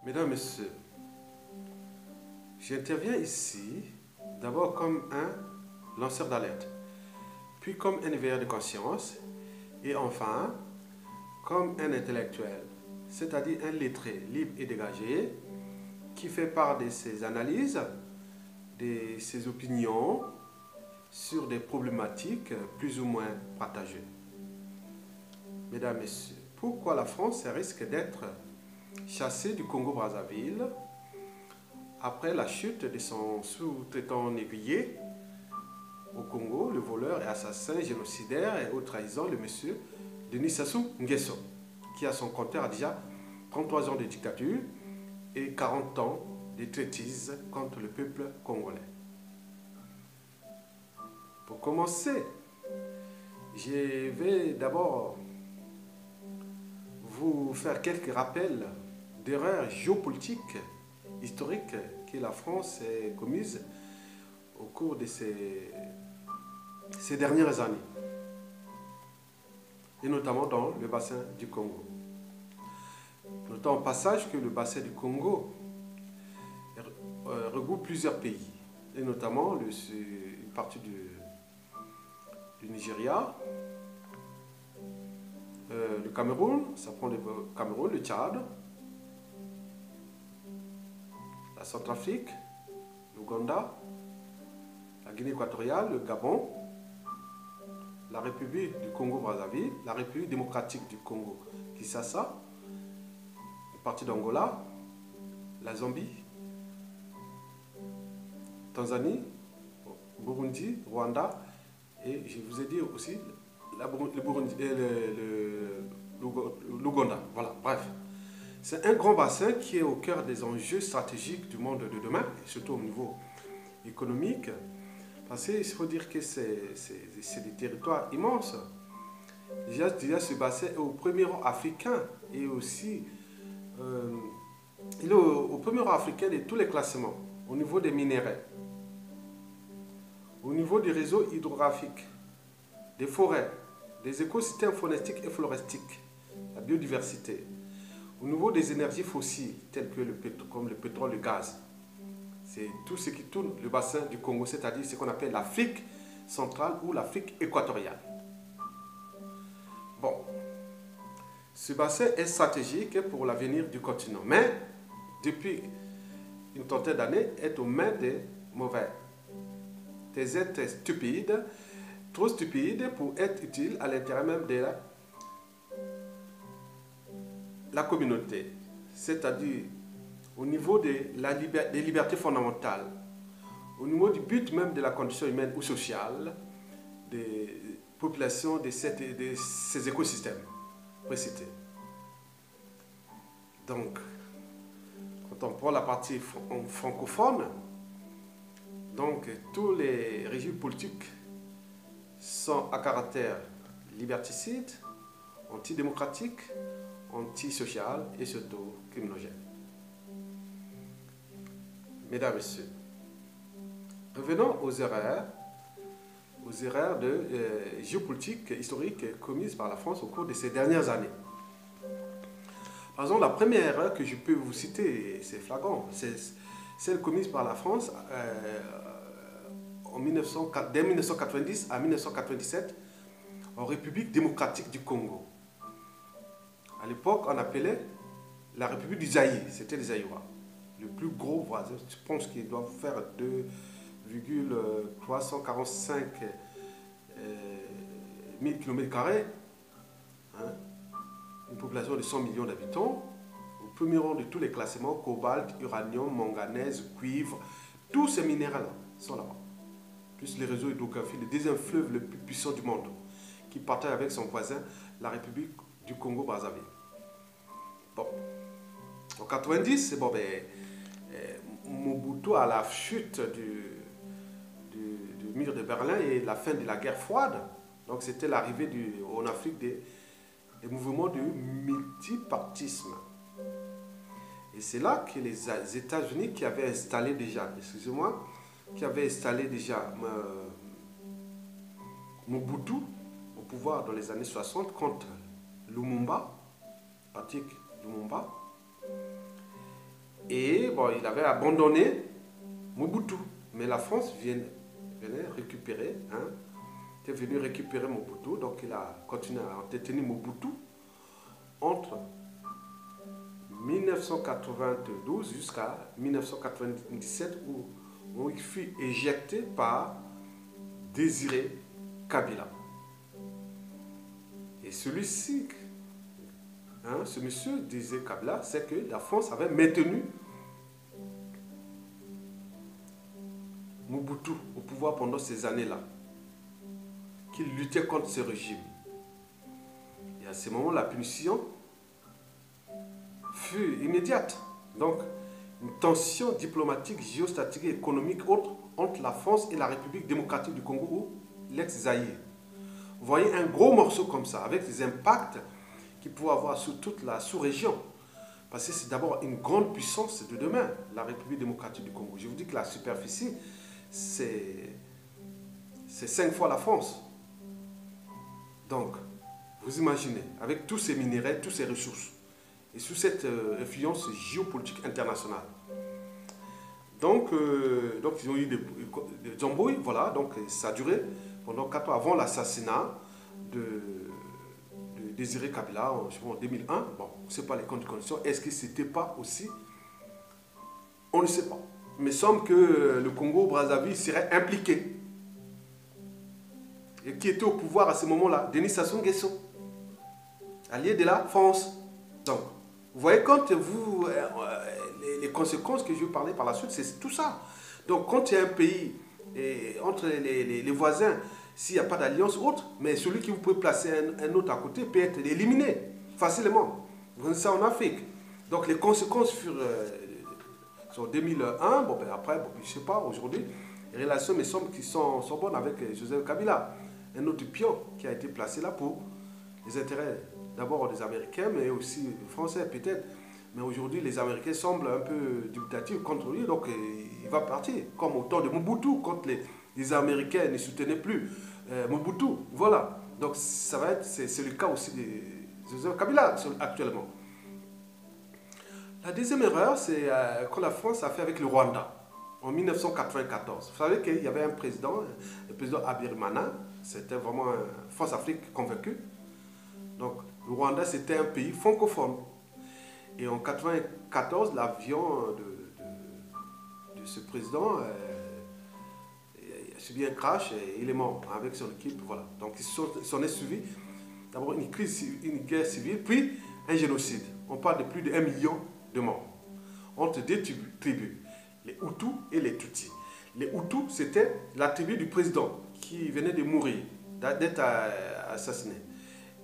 Mesdames, Messieurs, j'interviens ici d'abord comme un lanceur d'alerte, puis comme un éveilleur de conscience, et enfin comme un intellectuel, c'est-à-dire un lettré libre et dégagé qui fait part de ses analyses, de ses opinions sur des problématiques plus ou moins partagées. Mesdames, Messieurs, pourquoi la France risque d'être chassée du Congo-Brazzaville après la chute de son sous-traitant négrier au Congo, le voleur et assassin génocidaire et haute trahison, le monsieur Denis Sassou Nguesso, qui à son compteur a déjà 33 ans de dictature et 40 ans de traîtrise contre le peuple congolais. Pour commencer, je vais d'abord vous faire quelques rappels d'erreurs géopolitiques historiques que la France a commises au cours de ces dernières années, et notamment dans le bassin du Congo. Notons au passage que le bassin du Congo regroupe plusieurs pays, et notamment une partie du Nigeria, le Cameroun, ça prend le Cameroun, le Tchad, la Centrafrique, l'Ouganda, la Guinée équatoriale, le Gabon, la République du Congo-Brazzaville, la République démocratique du Congo, Kinshasa, une partie d'Angola, la Zambie, Tanzanie, Burundi, Rwanda, et je vous ai dit aussi l'Ouganda. Voilà, bref. C'est un grand bassin qui est au cœur des enjeux stratégiques du monde de demain, et surtout au niveau économique, parce qu'il faut dire que c'est des territoires immenses. Déjà ce bassin est au premier rang africain et aussi il est au premier rang africain de tous les classements au niveau des minéraux, au niveau des réseaux hydrographiques, des forêts, des écosystèmes faunistiques et floristiques, la biodiversité, au niveau des énergies fossiles telles que comme le pétrole, le gaz. C'est tout ce qui tourne le bassin du Congo, c'est-à-dire ce qu'on appelle l'Afrique centrale ou l'Afrique équatoriale. Bon, ce bassin est stratégique pour l'avenir du continent, mais depuis une trentaine d'années est aux mains des mauvais, des êtres stupides, trop stupides pour être utiles à l'intérêt même de la communauté, c'est-à-dire au niveau des libertés fondamentales, au niveau du but même de la condition humaine ou sociale des populations de ces écosystèmes précités. Donc, quand on prend la partie francophone, donc tous les régimes politiques sont à caractère liberticide, antidémocratique, antisocial et surtout criminogène. Mesdames, Messieurs, revenons aux erreurs de géopolitique historique commises par la France au cours de ces dernières années. Par exemple, la première erreur que je peux vous citer, c'est flagrant, c'est celle commise par la France dès 1990 à 1997 en République démocratique du Congo. À l'époque, on appelait la République du Zaïre, c'était les Zaïrois. Le plus gros voisin, je pense qu'il doit faire 2,345 000 km², hein, une population de 100 millions d'habitants, au premier rang de tous les classements, cobalt, uranium, manganèse, cuivre, tous ces minéraux-là sont là-bas. Plus les réseaux hydrographiques, le deuxième fleuve le plus puissant du monde, qui partage avec son voisin, la République du Congo-Brazzaville. Bon, en 90, bon, Mobutu, à la chute du mur de Berlin et la fin de la guerre froide, donc c'était l'arrivée en Afrique des mouvements de multipartisme. Et c'est là que les États-Unis qui avaient installé déjà, Mobutu au pouvoir dans les années 60 contre Lumumba, Patrick Lumumba, Et bon, il avait abandonné Mobutu. Mais la France venait récupérer, était venu récupérer Mobutu. Donc il a continué à entretenir Mobutu entre 1992 jusqu'à 1997 où il fut éjecté par Désiré Kabila. Et celui-ci, ce monsieur Désiré Kabila, c'est que la France avait maintenu Mobutu au pouvoir pendant ces années-là, qu'il luttait contre ce régime. Et à ce moment, la punition fut immédiate. Donc, une tension diplomatique, géostratégique et économique autre entre la France et la République démocratique du Congo ou l'ex-Zaïre. Vous voyez un gros morceau comme ça, avec des impacts qu'il pourrait avoir sur toute la sous-région. Parce que c'est d'abord une grande puissance de demain, la République démocratique du Congo. Je vous dis que la superficie, c'est 5 fois la France. Donc, vous imaginez, avec tous ces minéraux, toutes ces ressources, et sous cette influence géopolitique internationale. Donc ils ont eu des embrouilles, voilà, donc ça a duré pendant 4 ans avant l'assassinat de Désiré Kabila en 2001. Bon, on ne sait pas les conditions. Est-ce que c'était pas aussi? On ne sait pas. Mais il semble que le Congo-Brazzaville serait impliqué. Et qui était au pouvoir à ce moment-là? Denis Sassou Nguesso, allié de la France. Donc, vous voyez, quand vous... les conséquences que je vais parler par la suite, c'est tout ça. Donc, quand il y a un pays, entre les voisins, s'il n'y a pas d'alliance ou autre, mais celui qui vous pouvez placer un autre à côté peut être éliminé facilement. Vous voyez ça en Afrique. Donc, les conséquences furent... en 2001, bon, ben après, bon, je ne sais pas, aujourd'hui, les relations me semblent qu'ils sont bonnes avec Joseph Kabila, un autre pion qui a été placé là pour les intérêts d'abord des Américains, mais aussi des Français peut-être. Mais aujourd'hui, les Américains semblent un peu dubitatifs contre lui, donc il va partir, comme au temps de Mobutu, quand les Américains ne soutenaient plus Mobutu. Voilà, donc ça va être, c'est le cas aussi de Joseph Kabila actuellement. La deuxième erreur, c'est quand la France a fait avec le Rwanda, en 1994. Vous savez qu'il y avait un président, le président Habyarimana, c'était vraiment un France-Afrique convaincu. Donc, le Rwanda, c'était un pays francophone. Et en 1994, l'avion de ce président a subi un crash et il est mort avec son équipe. Voilà. Donc, il s'en est suivi d'abord une guerre civile, puis un génocide. On parle de plus de 1 million de morts entre deux tribus, les Hutus et les Tutsis. Les Hutus, c'était la tribu du président qui venait de mourir, d'être assassiné.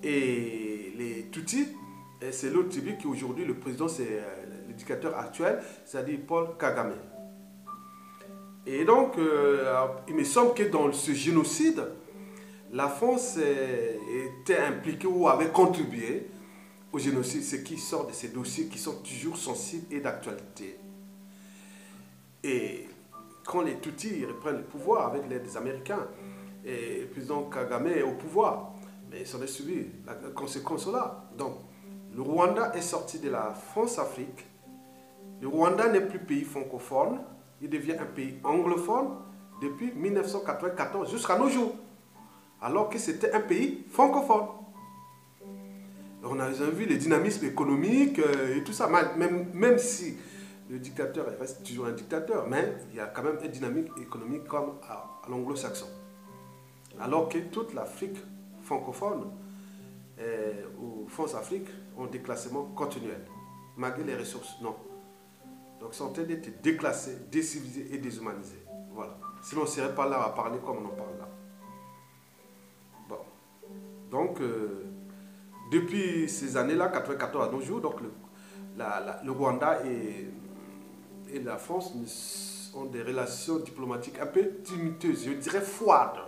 Et les Tutsis, c'est l'autre tribu qui aujourd'hui, le président, c'est le dictateur actuel, c'est-à-dire Paul Kagame. Et donc, il me semble que dans ce génocide, la France était impliquée ou avait contribué au génocide, ce qui sort de ces dossiers qui sont toujours sensibles et d'actualité. Et quand les Tutsis reprennent le pouvoir avec l'aide des Américains, et le président Kagame est au pouvoir, mais il s'en est suivi la conséquence là. Donc, le Rwanda est sorti de la France-Afrique. Le Rwanda n'est plus pays francophone, il devient un pays anglophone depuis 1994 jusqu'à nos jours, alors que c'était un pays francophone. On a vu les dynamismes économiques et tout ça, même si le dictateur reste toujours un dictateur, mais il y a quand même une dynamique économique comme à l'anglo-saxon. Alors que toute l'Afrique francophone ou France-Afrique ont des classements continuels, malgré les ressources, non. Donc ils sont en train d'être déclassés, décivilisés et déshumanisés. Voilà. Sinon on ne serait pas là à parler comme on en parle là. Bon. Donc, depuis ces années-là, 94 à nos jours, donc le Rwanda et la France ont des relations diplomatiques un peu tumultueuses, je dirais froides,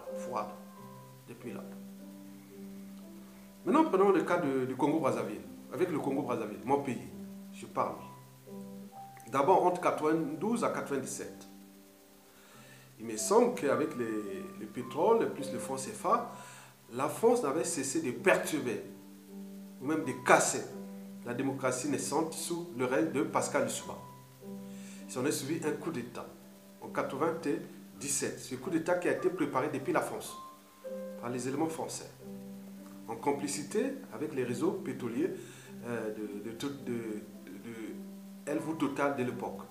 depuis là. Maintenant, prenons le cas du Congo-Brazzaville. Avec le Congo-Brazzaville, mon pays, je parle. D'abord, entre 92 à 97. Il me semble qu'avec le pétrole, plus le franc CFA, la France n'avait cessé de perturber, ou même de casser, la démocratie naissante sous le règne de Pascal Lissouba. il s'en est suivi un coup d'État en 97. Ce coup d'État qui a été préparé depuis la France, par les éléments français, en complicité avec les réseaux pétroliers de Elvou Total de l'époque.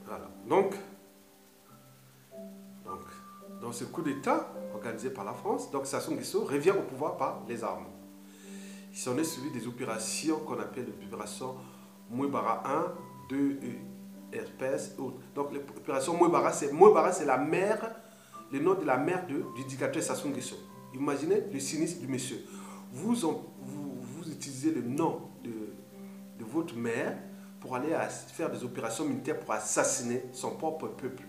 Voilà. Donc, dans ce coup d'État organisé par la France, donc Sassou Nguesso revient au pouvoir par les armes. Il s'en est suivi des opérations qu'on appelle l'opération Mouébara 1, 2 et RPS. Donc l'opération Mouébara, c'est la mère, le nom de la mère du dictateur Sassou Nguesso. Imaginez le cynisme du monsieur. Vous utilisez le nom de votre mère pour aller faire des opérations militaires pour assassiner son propre peuple.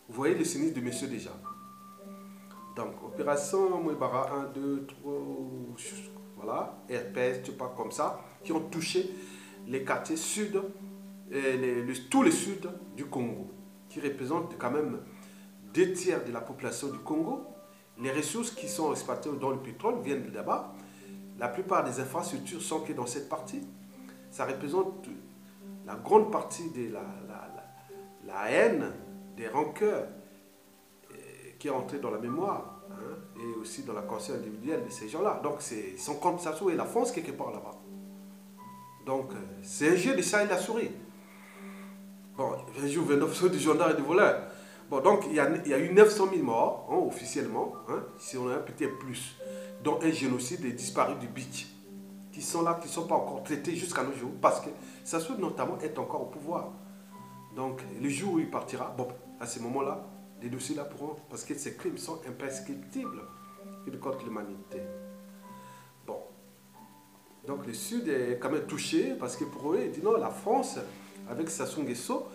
Vous voyez le cynisme du monsieur déjà. Donc, opération Mouébara 1, 2, 3, voilà, RPS, tu sais pas comme ça, qui ont touché les quartiers sud, tous les sud du Congo, qui représentent quand même 2 tiers de la population du Congo. Les ressources qui sont exploitées dans le pétrole viennent de là-bas. La plupart des infrastructures sont que dans cette partie. Ça représente la grande partie de la haine, des rancœurs qui est entrée dans la mémoire, hein, et aussi dans la conscience individuelle de ces gens-là. Donc, ils sont contre Sassou et la France quelque part là-bas. Donc, c'est un jeu de chat et de la souris. Bon, un jour, 29 du gendarme et du voleur. Bon, donc, il y a eu 900 000 morts, hein, officiellement, hein, si on a peut-être plus, dont un génocide des disparus du beach, qui sont là, qui ne sont pas encore traités jusqu'à nos jours, parce que Sassou, notamment, est encore au pouvoir. Donc, le jour où il partira, bon, à ce moment-là, les dossiers là pourront, parce que ces crimes sont imprescriptibles contre l'humanité. Bon. Donc le Sud est quand même touché, parce que pour eux, ils disent non, la France, avec Sassou Nguesso,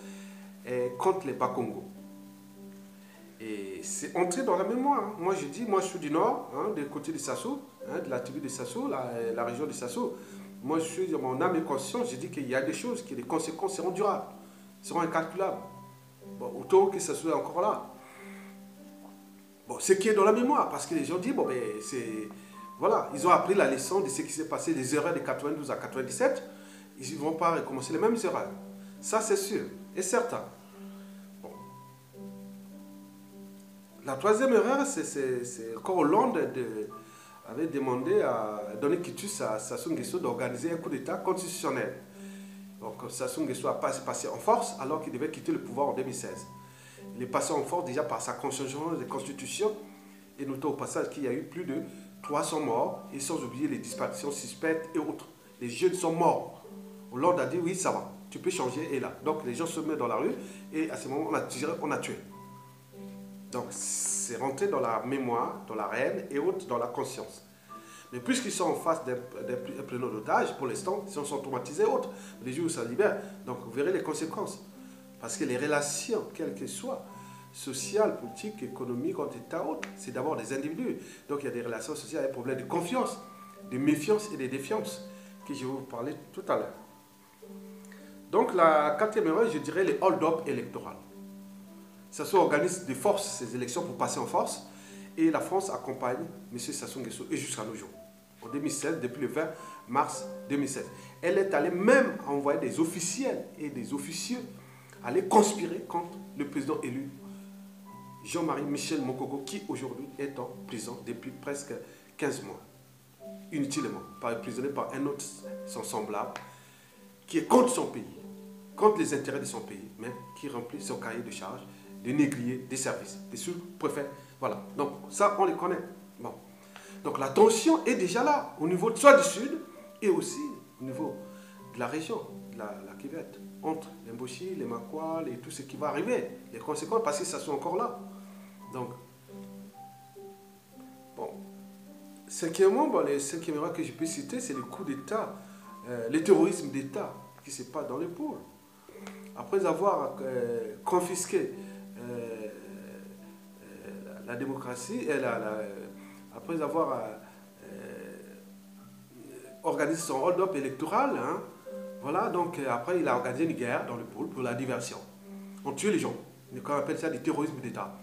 est contre les Bakongo. Et c'est entré dans la mémoire. Hein. Moi, je dis, moi je suis du Nord, hein, du côté de Sassou, hein, de la tribu de Sassou, la région de Sassou. Moi, je suis dans mon âme et conscience, je dis qu'il y a des choses, que les conséquences seront durables, seront incalculables. Bon, autant que Sassou est encore là. Bon, ce qui est dans la mémoire, parce que les gens disent, bon, ben, c'est... Voilà, ils ont appris la leçon de ce qui s'est passé, des erreurs de 92 à 97. Ils ne vont pas recommencer les mêmes erreurs. Ça, c'est sûr et certain. Bon. La troisième erreur, c'est encore Hollande avait demandé à donner quitus à Sassou Nguesso d'organiser un coup d'État constitutionnel. Donc, Sassou Nguesso a passé en force alors qu'il devait quitter le pouvoir en 2016. Il est passé en force déjà par sa constitution de constitution, et notons au passage qu'il y a eu plus de 300 morts, et sans oublier les disparitions suspectes et autres. Les jeunes sont morts. Hollande a dit oui, ça va, tu peux changer, et là. Donc les gens se mettent dans la rue, et à ce moment, on a tiré, on a tué. Donc c'est rentré dans la mémoire, dans la haine et autres, dans la conscience. Mais puisqu'ils sont en face d'un preneur d'otages, pour l'instant, ils sont traumatisés et autres. Les jours où ça libère, donc vous verrez les conséquences. Parce que les relations, quelles qu'elles soient, sociales, politiques, économiques, entre États, autres, c'est d'abord des individus. Donc il y a des relations sociales, des problèmes de confiance, de méfiance et de défiance, que je vais vous parler tout à l'heure. Donc la quatrième erreur, je dirais les hold-up électoraux. Ça organise de force ces élections pour passer en force, et la France accompagne M. Sassou Nguesso et jusqu'à nos jours. En 2016, depuis le 20 mars 2016. Elle est allée même envoyer des officiels et des officieux aller conspirer contre le président élu Jean-Marie Michel Mokogo, qui aujourd'hui est en prison depuis presque 15 mois, inutilement, emprisonné par un autre, son semblable, qui est contre son pays, contre les intérêts de son pays, mais qui remplit son cahier de charges de négriers, des services, des sous-préfets. Voilà, donc ça, on les connaît. Bon. Donc la tension est déjà là, au niveau soit du sud, et aussi au niveau de la région, de la Kivette, entre les Mboshi, les Makwal et tout ce qui va arriver, les conséquences, parce que ça sont encore là. Donc, bon, cinquièmement, les cinquièmes erreurs que je peux citer, c'est le coup d'État, le terrorisme d'État qui se passe dans les pôles. Après avoir confisqué la démocratie, après avoir organisé son hold-up électoral, hein, voilà, donc après il a organisé une guerre dans le pôle pour la diversion. On tue les gens, on appelle ça du terrorisme d'État.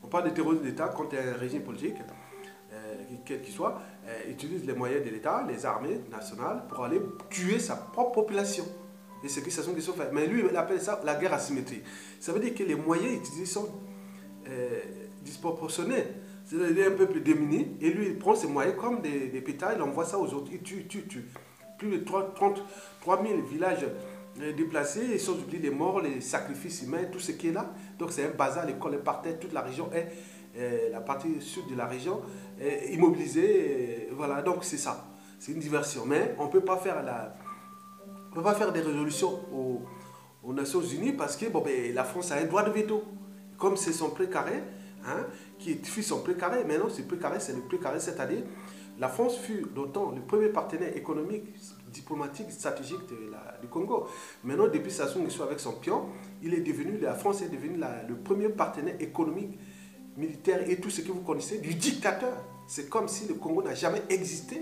On parle de terrorisme d'État quand un régime politique, quel qu'il soit, utilise les moyens de l'État, les armées nationales, pour aller tuer sa propre population. Et c'est que Sassou Nguesso fait. Mais lui, il appelle ça la guerre asymétrique. Ça veut dire que les moyens utilisés sont disproportionnés. Il est un peu plus démuni et lui, il prend ses moyens comme des pétards, il envoie ça aux autres. Il tue. Plus de 33 000 villages déplacés, et sans oublier les morts, les sacrifices humains, tout ce qui est là. Donc c'est un bazar, l'école est par terre, toute la région est, la partie sud de la région est immobilisée. Voilà, donc c'est ça. C'est une diversion. Mais on ne peut pas faire des résolutions aux Nations Unies parce que bon, ben, la France a un droit de veto. Comme c'est son précaré, hein, qui fut son précaré, maintenant c'est précaré, c'est le précaré, c'est-à-dire la France fut longtemps le premier partenaire économique, diplomatique, stratégique du Congo. Maintenant, depuis Sassou Nguesso avec son pion, la France est devenue le premier partenaire économique, militaire et tout ce que vous connaissez du dictateur. C'est comme si le Congo n'a jamais existé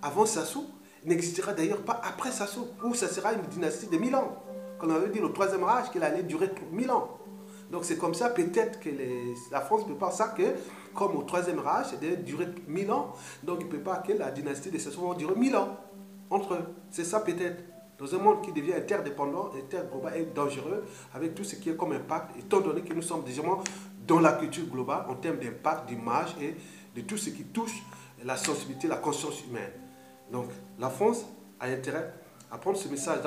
avant Sassou, n'existera d'ailleurs pas après Sassou, où ça sera une dynastie de 1000 ans. Qu'on avait dit le troisième âge qu'il allait durer 1000 ans. Donc c'est comme ça peut-être que la France prépare ça que, comme au troisième âge, ça devait durer 1000 ans, donc il ne peut pas que la dynastie de Sassou va durer 1000 ans entre eux. C'est ça peut-être. Dans un monde qui devient interdépendant, interglobal et dangereux, avec tout ce qui est comme impact, étant donné que nous sommes déjà dans la culture globale en termes d'impact, d'image et de tout ce qui touche la sensibilité, la conscience humaine. Donc la France a intérêt à prendre ce message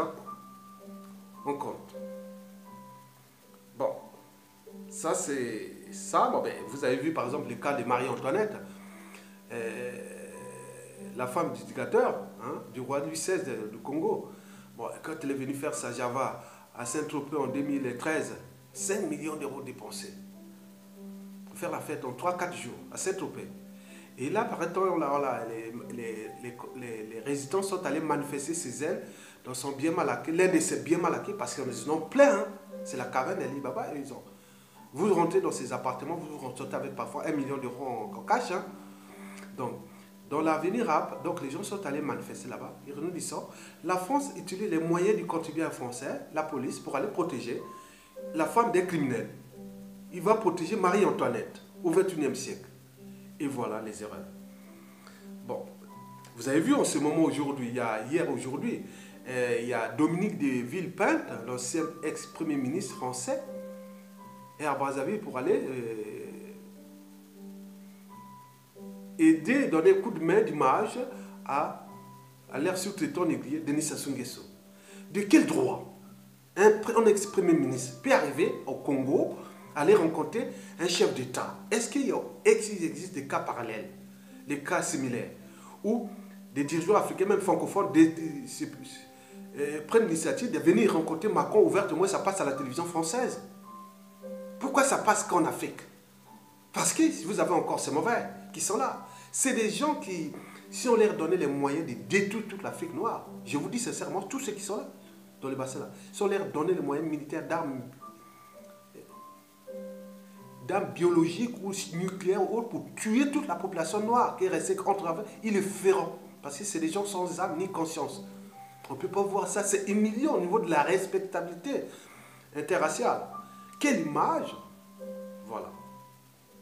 en compte. Bon, ça c'est ça. Bon, ben, vous avez vu par exemple le cas de Marie-Antoinette, la femme du dictateur, hein, du roi Louis XVI du Congo. Bon, quand elle est venue faire sa Java à Saint-Tropez en 2013, 5 millions d'euros dépensés pour faire la fête en 3-4 jours à Saint-Tropez. Et là, par exemple, les résidents sont allés manifester chez elle dans son bien malaqué, l'un de ses biens malaqués, parce qu'ils en ont plein. Hein. C'est la caverne Ali Baba. Et vous rentrez dans ces appartements, vous rentrez avec parfois 1 million d'euros en cash. Hein. Donc, dans l'avenir rap, donc les gens sont allés manifester là-bas. Ils nous disent ça. La France utilise les moyens du contribuable français, la police, pour aller protéger la femme des criminels. Il va protéger Marie-Antoinette au XXIe siècle. Et voilà les erreurs. Bon, vous avez vu en ce moment aujourd'hui, il y a Dominique de Villepinte, l'ancien ex-premier ministre français, et à Brazzaville pour aller aider, donner un coup de main d'image à l'air sous-traitant négrier Denis Sassou Nguesso. De quel droit un ex-premier ministre peut arriver au Congo, aller rencontrer un chef d'État? Est-ce qu'il existe des cas parallèles, des cas similaires, où des dirigeants africains, même francophones, prennent l'initiative de venir rencontrer Macron ouvertement, ça passe à la télévision française? Pourquoi ça passe qu'en Afrique? Parce que vous avez encore ces mauvais qui sont là. C'est des gens qui, si on leur donnait les moyens de détruire toute l'Afrique noire, je vous dis sincèrement, tous ceux qui sont là, dans les bassins là, si on leur donnait les moyens militaires, d'armes biologiques ou nucléaires ou autres pour tuer toute la population noire qui est restée contre la, ils le feront. Parce que c'est des gens sans âme ni conscience. On ne peut pas voir ça. C'est humiliant au niveau de la respectabilité interraciale. Quelle image! Voilà.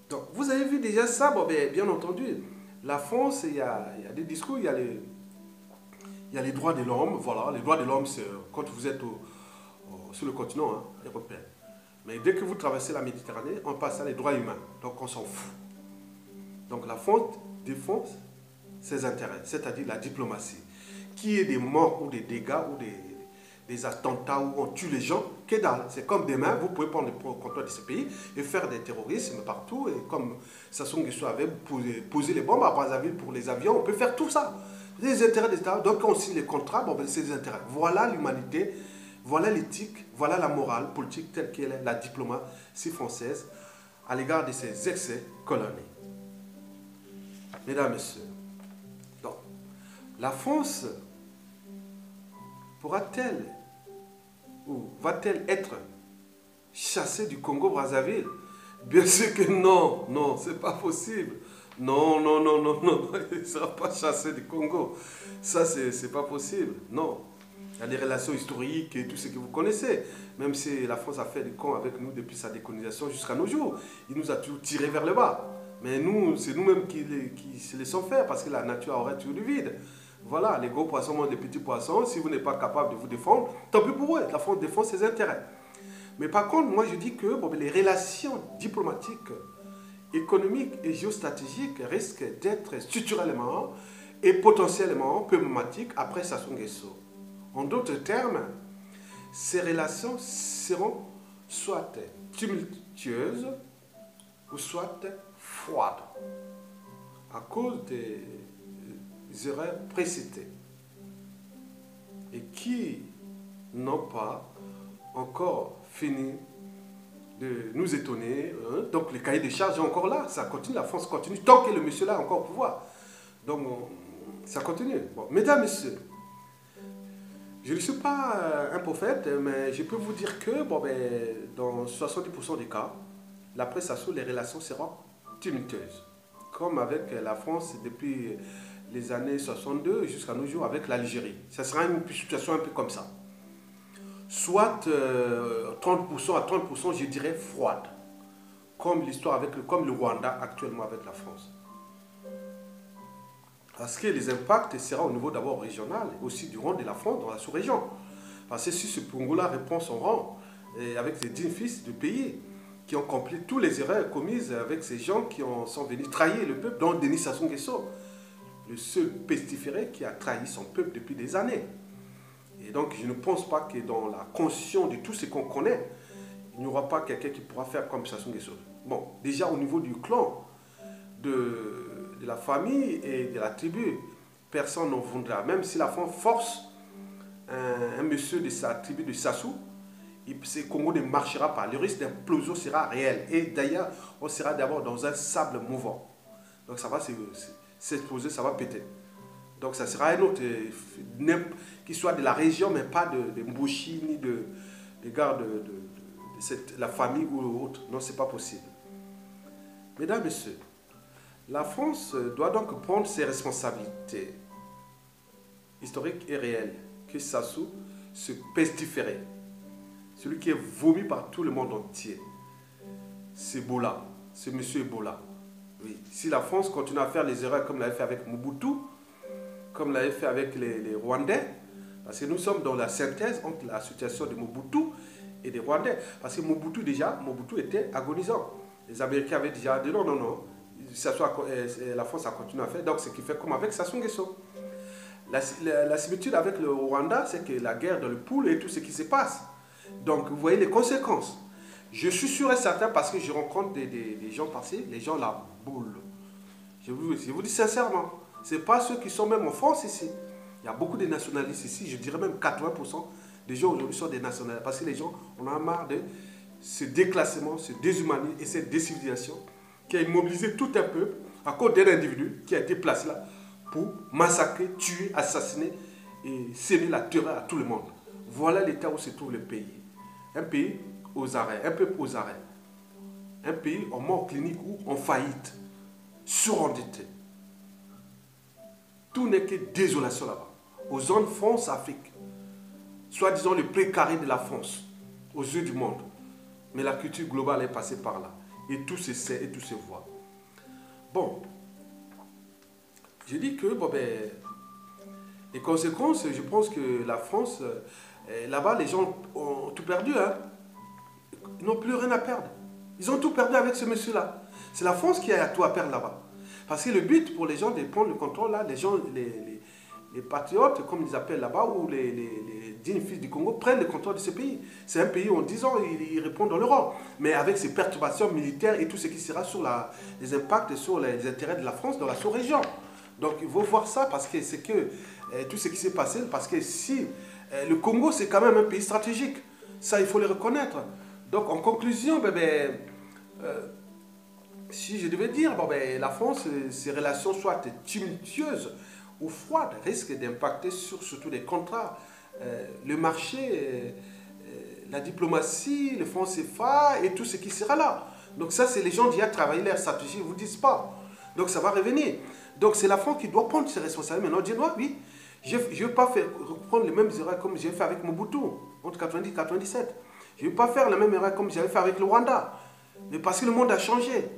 Donc, vous avez vu déjà ça, bon, bien entendu. La France, il y a des discours, il y a les droits de l'homme. Voilà, les droits de l'homme, c'est quand vous êtes sur le continent hein, européen. Mais dès que vous traversez la Méditerranée, on passe à les droits humains. Donc, on s'en fout. Donc, la France défend ses intérêts, c'est-à-dire la diplomatie. Qu'il y ait des morts ou des dégâts ou des attentats où on tue les gens, que dalle. C'est comme demain, vous pouvez prendre le contrôle de ce pays et faire des terrorismes partout. Et comme Sassou Nguesso avait posé les bombes à Brazzaville pour les avions, on peut faire tout ça. Les intérêts des États. Donc, on signe les contrats, bon, c'est des intérêts. Voilà l'humanité, voilà l'éthique, voilà la morale politique telle qu'elle est, la diplomatie française à l'égard de ces ex-colonies. Mesdames, Messieurs, donc, la France pourra-t-elle ou va-t-elle être chassée du Congo-Brazzaville? Bien sûr que non, non, c'est pas possible. Non, non, non, non, non, elle ne sera pas chassée du Congo. Ça, c'est pas possible, non. Il y a des relations historiques et tout ce que vous connaissez. Même si la France a fait des cons avec nous depuis sa décolonisation jusqu'à nos jours. Il nous a toujours tirés vers le bas. Mais nous, c'est nous-mêmes qui se laissons faire parce que la nature aurait tué du vide. Voilà, les gros poissons mangent les petits poissons. Si vous n'êtes pas capable de vous défendre, tant pis pour eux. La France défend ses intérêts. Mais par contre, moi je dis que bon, les relations diplomatiques, économiques et géostratégiques risquent d'être structurellement et potentiellement problématiques après Sassou Nguesso. En d'autres termes, ces relations seront soit tumultueuses ou soit froides à cause des erreurs précitées et qui n'ont pas encore fini de nous étonner. Hein? Donc le cahier des charges est encore là, ça continue, la France continue, tant que le monsieur là a encore au pouvoir. Donc ça continue. Bon, mesdames, messieurs, je ne suis pas un prophète, mais je peux vous dire que bon, dans 70% des cas, la presse Sassou, les relations seront tumultueuses. Comme avec la France depuis les années 62 jusqu'à nos jours avec l'Algérie. Ça sera une situation un peu comme ça. Soit 30% à 30%, je dirais froide. Comme l'histoire comme le Rwanda actuellement avec la France. Parce que les impacts seront au niveau d'abord régional, et aussi du rang de la France dans la sous-région. Parce que si ce Pongo-là reprend son rang, et avec ses 10 fils du pays, qui ont accompli toutes les erreurs commises avec ces gens qui sont venus trahir le peuple, dont Denis Sassou Nguesso, le seul pestiféré qui a trahi son peuple depuis des années. Et donc je ne pense pas que dans la conscience de tout ce qu'on connaît, il n'y aura pas quelqu'un qui pourra faire comme Sassou Nguesso. Bon, déjà au niveau du clan, de la famille et de la tribu, personne n'en voudra. Même si la France force un monsieur de sa tribu de Sassou, ce Congo ne marchera pas. Le risque d'implosion sera réel. Et d'ailleurs, on sera d'abord dans un sable mouvant. Donc ça va s'exploser, ça va péter. Donc ça sera un autre, qui soit de la région, mais pas de Mbouchi, ni de gars de la famille ou autre. Non, ce n'est pas possible. Mesdames, Messieurs, la France doit donc prendre ses responsabilités historiques et réelles, que Sassou se pestiférait. Celui qui est vomi par tout le monde entier. C'est Ebola, c'est monsieur Ebola. Oui. Si la France continue à faire les erreurs comme l'avait fait avec Mobutu, comme l'avait fait avec les Rwandais, parce que nous sommes dans la synthèse entre la situation de Mobutu et des Rwandais. Parce que Mobutu était agonisant. Les Américains avaient déjà dit non, non, non, la France a continué à faire, donc ce qui fait comme avec Sassou Nguesso. La similitude avec le Rwanda, c'est que la guerre dans le pool et tout ce qui se passe. Donc vous voyez les conséquences. Je suis sûr et certain parce que je rencontre des gens passés, les gens la boule. Je vous dis sincèrement, ce n'est pas ceux qui sont même en France ici. Il y a beaucoup de nationalistes ici, je dirais même 80% des gens aujourd'hui sont des nationalistes. Parce que les gens, on a marre de ce déclassement, ce déshumanisme et cette décivilisation qui a immobilisé tout un peuple à cause d'un individu qui a été placé là pour massacrer, tuer, assassiner et semer la terreur à tout le monde. Voilà l'état où se trouve le pays. Un pays aux arrêts, un peuple aux arrêts. Un pays en mort clinique ou en faillite, surendetté. Tout n'est que désolation là-bas. Aux zones France-Afrique, soi-disant le précaré de la France, aux yeux du monde. Mais la culture globale est passée par là. Et tout se sait et tout se voit. Bon, je dis que les conséquences, je pense que la France, là-bas, les gens ont tout perdu. Hein. Ils n'ont plus rien à perdre. Ils ont tout perdu avec ce monsieur-là. C'est la France qui a tout à perdre là-bas. Parce que le but pour les gens de prendre le contrôle, là, les gens, les patriotes, comme ils appellent là-bas, ou les dignes fils du Congo, prennent le contrôle de ce pays. C'est un pays où en 10 ans, ils répondent dans l'Europe. Mais avec ces perturbations militaires et tout ce qui sera sur les impacts sur les intérêts de la France dans la sous-région. Donc il faut voir ça parce que c'est que tout ce qui s'est passé, parce que si le Congo, c'est quand même un pays stratégique. Ça, il faut le reconnaître. Donc en conclusion, si je devais dire, la France, ses relations soient tumultueuses ou froides, risquent d'impacter sur surtout les contrats, le marché, la diplomatie, le franc CFA et tout ce qui sera là. Donc ça, c'est les gens qui ont travaillé leur stratégie, ils ne vous disent pas. Donc ça va revenir. Donc c'est la France qui doit prendre ses responsabilités. Maintenant, dire, oui, je ne veux pas reprendre les mêmes erreurs comme j'ai fait avec Mobutu, entre 90 et 97. Je ne veux pas faire la même erreur comme j'avais fait avec le Rwanda. Mais parce que le monde a changé.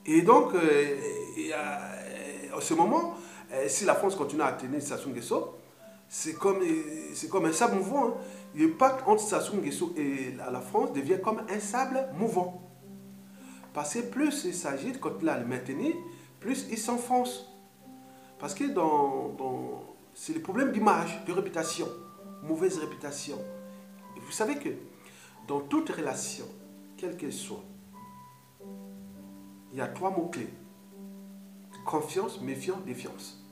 Et donc, en ce moment, si la France continue à tenir Sassou Nguesso, c'est comme un sable mouvant. Hein. Le pacte entre Sassou Nguesso et la France devient comme un sable mouvant. Parce que plus il s'agit, quand il a le maintenir, plus il s'enfonce. Parce que c'est le problème d'image, de réputation, mauvaise réputation. Et vous savez que dans toute relation, quelle qu'elle soit, il y a 3 mots-clés. Confiance, méfiance, défiance.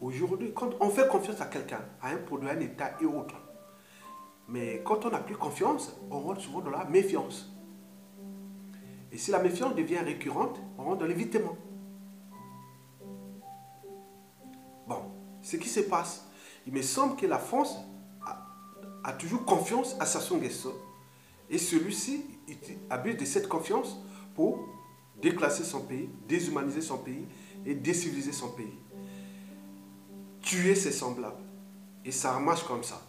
Aujourd'hui, quand on fait confiance à quelqu'un, à un produit, à un état et autres, mais quand on n'a plus confiance, on rentre souvent dans la méfiance. Et si la méfiance devient récurrente, on rentre dans l'évitement. Bon, ce qui se passe, il me semble que la France a toujours confiance à Sassou Nguesso. Et celui-ci abuse de cette confiance pour déclasser son pays, déshumaniser son pays et déciviliser son pays. Tuer ses semblables. Et ça marche comme ça.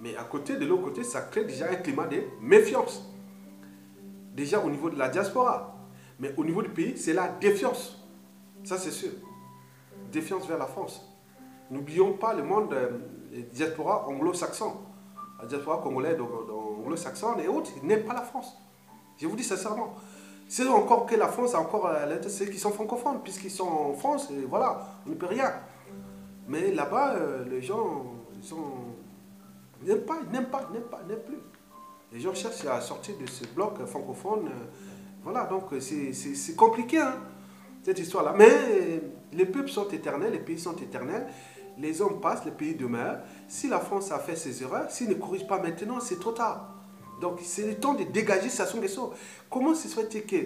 Mais à côté, de l'autre côté, ça crée déjà un climat de méfiance. Déjà au niveau de la diaspora. Mais au niveau du pays, c'est la défiance. Ça, c'est sûr. Défiance vers la France. N'oublions pas le monde diaspora anglo-saxon. La diaspora congolaise, anglo-saxonne et autres, ils n'aiment pas la France. Je vous dis sincèrement. C'est encore que la France a encore ceux qui sont francophones, puisqu'ils sont en France, et voilà, on ne peut rien. Mais là-bas, les gens, ils n'aiment pas, n'aiment plus. Les gens cherchent à sortir de ce bloc francophone. Voilà, donc c'est compliqué, hein, cette histoire-là. Mais les peuples sont éternels, les pays sont éternels. Les hommes passent, les pays demeurent. Si la France a fait ses erreurs, s'il ne corrige pas maintenant, c'est trop tard. Donc c'est le temps de dégager Sassou Nguesso. Comment se fait-il que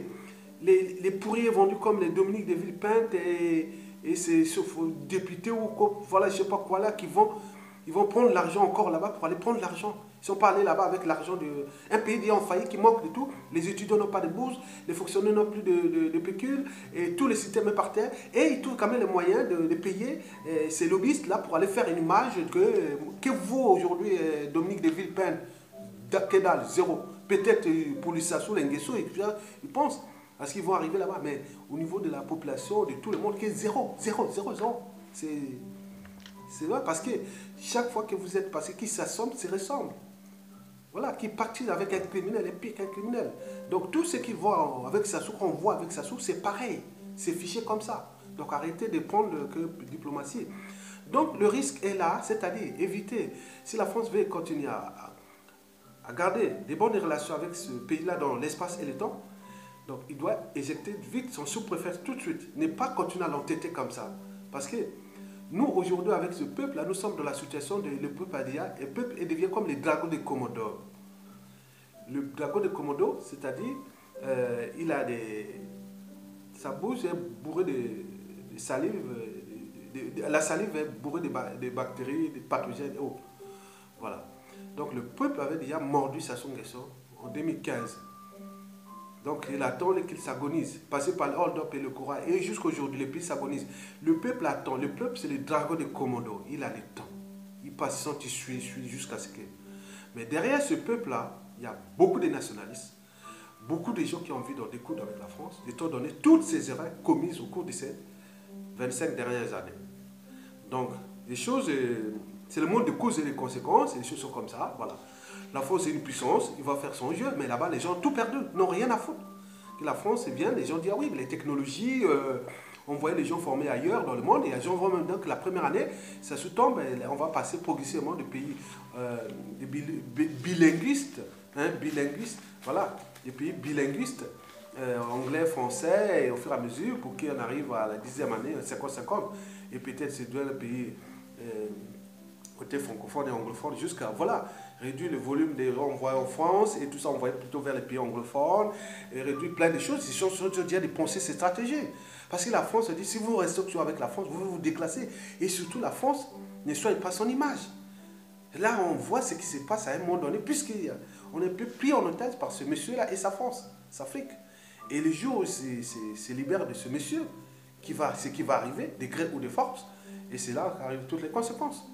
les pourriers vendus comme les Dominique de Villepinte et ces députés ou voilà, je sais pas quoi là, ils vont prendre l'argent encore là-bas pour aller prendre l'argent. Ils ne sont pas allés là-bas avec l'argent d'un pays déjà en faillite qui manque de tout. Les étudiants n'ont pas de bourse, les fonctionnaires n'ont plus de pécule, et tous les systèmes par terre. Et ils trouvent quand même les moyens de payer ces lobbyistes là pour aller faire une image que vaut aujourd'hui Dominique de Villepinte. Que dalle, zéro. Peut-être pour les Sassou Nguesso, ils pensent à ce qu'ils vont arriver là-bas. Mais au niveau de la population, de tout le monde, que zéro. C'est vrai parce que chaque fois que vous êtes passé, qui s'assemble, se ressemble. Voilà, qui partit avec un criminel et pire qu'un criminel. Donc tout ce qui voit avec Sassou, qu'on voit avec Sassou, c'est pareil. C'est fiché comme ça. Donc arrêtez de prendre que diplomatie. Donc le risque est là, c'est-à-dire éviter. Si la France veut continuer à garder des bonnes relations avec ce pays-là dans l'espace et le temps, donc il doit éjecter vite son sous-préfet tout de suite. Ne pas continuer à l'entêter comme ça. Parce que nous, aujourd'hui, avec ce peuple-là, nous sommes dans la situation de le peuple Adia, et le peuple devient comme les dragons de Komodo. Le dragon de Komodo, c'est-à-dire, il a sa bouche est bourrée de salive, la salive est bourrée de bactéries, de pathogènes et autres. Voilà. Donc le peuple avait déjà mordu Sassou Nguesso en 2015. Donc il attend qu'il s'agonise, passé par le hold-up et le courage. Et jusqu'à aujourd'hui, le pays s'agonise. Le peuple attend. Le peuple, c'est le dragon de Komodo. Il a le temps. Il passe son tissu jusqu'à ce que... Mais derrière ce peuple-là, il y a beaucoup de nationalistes, beaucoup de gens qui ont envie d'en découdre avec la France, étant donné toutes ces erreurs commises au cours de ces 25 dernières années. Donc, les choses... C'est le monde de causes et des conséquences, et les choses sont comme ça, voilà. La France est une puissance, il va faire son jeu, mais là-bas, les gens ont tout perdu, n'ont rien à foutre. Que la France, c'est bien, les gens disent, ah oui, mais les technologies, on voyait les gens formés ailleurs dans le monde, et les gens voient maintenant que la première année, ça se tombe, on va passer progressivement de pays bilinguistes, voilà, des pays bilinguistes, anglais, français, et au fur et à mesure, pour qu'on arrive à la 10e année, 50-50, et peut-être c'est deux pays... côté francophone et anglophone, jusqu'à, voilà, réduire le volume des envoyés en France et tout ça, envoyer plutôt vers les pays anglophones et réduire plein de choses. Ils sont déjà de penser ces stratégies. Parce que la France dit, si vous restez toujours avec la France, vous vous déclassez. Et surtout, la France ne soigne pas son image. Et là, on voit ce qui se passe à un moment donné, puisqu'on est pris en otage par ce monsieur-là et sa France, sa fric. Et le jour où se libère de ce monsieur, ce qui va arriver, de gré ou de force, et c'est là qu'arrivent toutes les conséquences.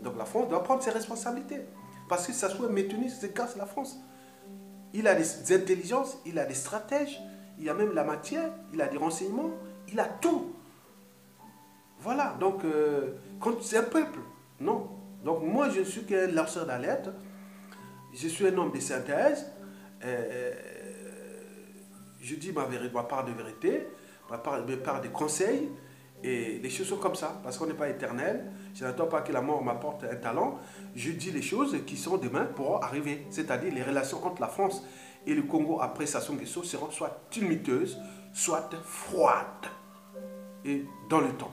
Donc la France doit prendre ses responsabilités. Parce que ça soit maintenu, c'est grâce à la France. Il a des intelligences, il a des stratèges, il a même la matière, il a des renseignements, il a tout. Voilà, donc, c'est un peuple. Non. Donc, moi, je ne suis qu'un lanceur d'alerte. Je suis un homme de synthèse. Je dis ma part de vérité, ma part de conseils. Et les choses sont comme ça, parce qu'on n'est pas éternel. Je n'attends pas que la mort m'apporte un talent. Je dis les choses qui sont demain pour arriver. C'est-à-dire les relations entre la France et le Congo après Sassou Nguesso seront soit tumultueuses, soit froides. Et dans le temps.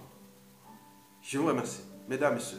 Je vous remercie. Mesdames, Messieurs.